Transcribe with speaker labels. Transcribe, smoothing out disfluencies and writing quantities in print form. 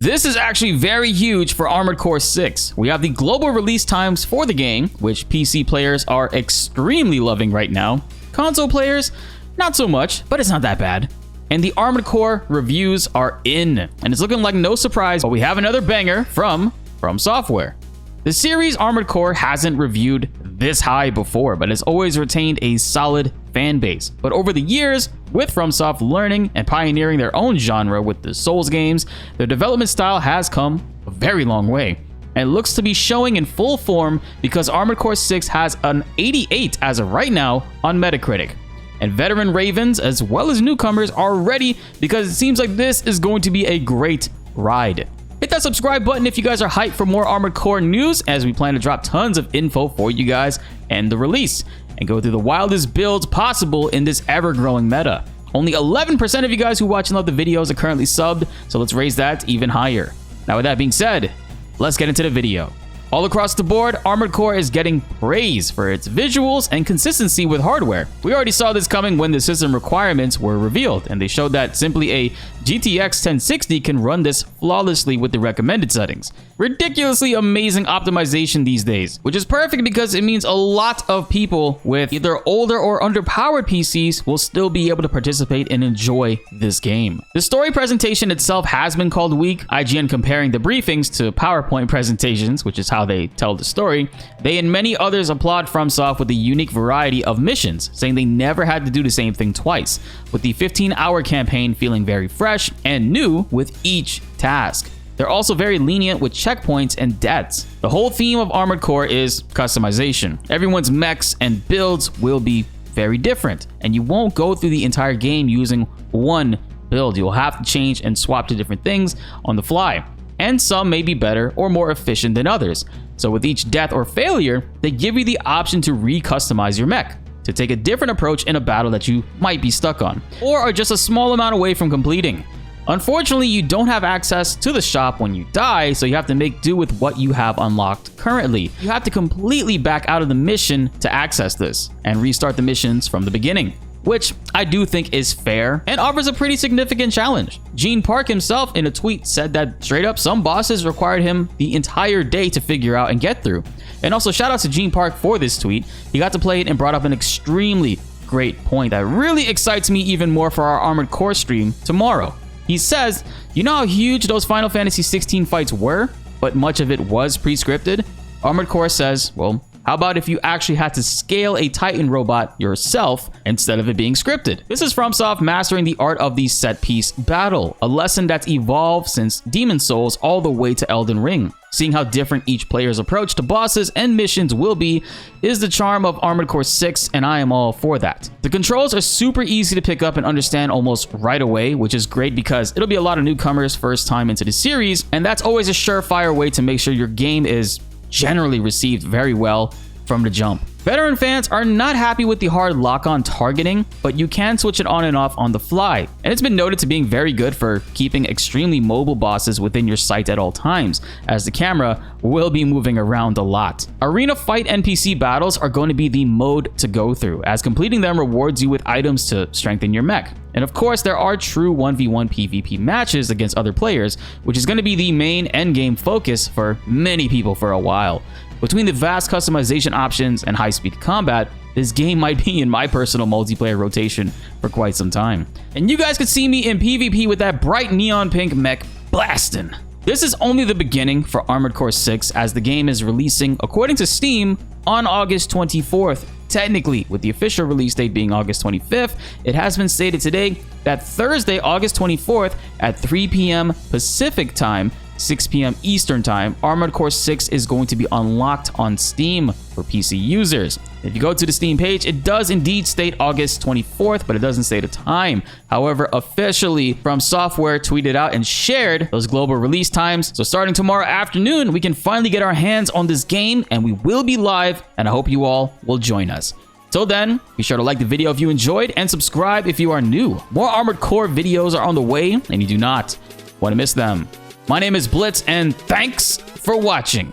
Speaker 1: This is actually very huge for Armored Core 6. We have the global release times for the game, which PC players are extremely loving right now. Console players, not so much, but it's not that bad. And the Armored Core reviews are in, and it's looking like no surprise, but we have another banger from Software. The series Armored Core hasn't reviewed this high before, but has always retained a solid fan base. But over the years, with FromSoft learning and pioneering their own genre with the Souls games, their development style has come a very long way. And it looks to be showing in full form because Armored Core 6 has an 88 as of right now on Metacritic. And veteran Ravens as well as newcomers are ready because it seems like this is going to be a great ride. Hit that subscribe button if you guys are hyped for more Armored Core news, as we plan to drop tons of info for you guys and the release, and go through the wildest builds possible in this ever-growing meta. Only 11% of you guys who watch and love the videos are currently subbed, so let's raise that even higher. Now with that being said, let's get into the video. All across the board, Armored Core is getting praise for its visuals and consistency with hardware. We already saw this coming when the system requirements were revealed, and they showed that simply a GTX 1060 can run this flawlessly with the recommended settings. Ridiculously amazing optimization these days, which is perfect because it means a lot of people with either older or underpowered PCs will still be able to participate and enjoy this game. The story presentation itself has been called weak, IGN comparing the briefings to PowerPoint presentations, which is how they tell the story. They and many others applaud FromSoft with the unique variety of missions, saying they never had to do the same thing twice, with the 15-hour campaign feeling very fresh and new with each task. They're also very lenient with checkpoints and deaths. The whole theme of Armored Core is customization. Everyone's mechs and builds will be very different, and you won't go through the entire game using one build. You'll have to change and swap to different things on the fly. And some may be better or more efficient than others. So with each death or failure, they give you the option to re-customize your mech, to take a different approach in a battle that you might be stuck on, or are just a small amount away from completing. Unfortunately, you don't have access to the shop when you die, so you have to make do with what you have unlocked currently. You have to completely back out of the mission to access this, and restart the missions from the beginning, which I do think is fair and offers a pretty significant challenge. Gene Park himself in a tweet said that straight up some bosses required him the entire day to figure out and get through. And also shout out to Gene Park for this tweet. He got to play it and brought up an extremely great point that really excites me even more for our Armored Core stream tomorrow. He says, you know how huge those Final Fantasy 16 fights were, but much of it was pre-scripted? Armored Core says, well, how about if you actually had to scale a Titan robot yourself instead of it being scripted? This is FromSoft mastering the art of the set-piece battle, a lesson that's evolved since Demon's Souls all the way to Elden Ring. Seeing how different each player's approach to bosses and missions will be is the charm of Armored Core 6, and I am all for that. The controls are super easy to pick up and understand almost right away, which is great because it'll be a lot of newcomers first time into the series, and that's always a surefire way to make sure your game is generally received very well from the jump. Veteran fans are not happy with the hard lock-on targeting, but you can switch it on and off on the fly, and it's been noted to being very good for keeping extremely mobile bosses within your sight at all times, as the camera will be moving around a lot. Arena fight NPC battles are going to be the mode to go through, as completing them rewards you with items to strengthen your mech. And of course, there are true 1v1 PvP matches against other players, which is going to be the main endgame focus for many people for a while. Between the vast customization options and high-speed combat, this game might be in my personal multiplayer rotation for quite some time. And you guys could see me in PvP with that bright neon pink mech blasting. This is only the beginning for Armored Core 6, as the game is releasing, according to Steam, on August 24th. Technically, with the official release date being August 25th, it has been stated today that Thursday, August 24th at 3 p.m. Pacific time, 6 p.m. Eastern time, Armored Core 6 is going to be unlocked on Steam for PC users. If you go to the Steam page, it does indeed state August 24th, but it doesn't state a time. However, officially, FromSoftware tweeted out and shared those global release times. So starting tomorrow afternoon, we can finally get our hands on this game, and we will be live, and I hope you all will join us. Till then, be sure to like the video if you enjoyed, and subscribe if you are new. More Armored Core videos are on the way, and you do not want to miss them. My name is BltzZ, and thanks for watching.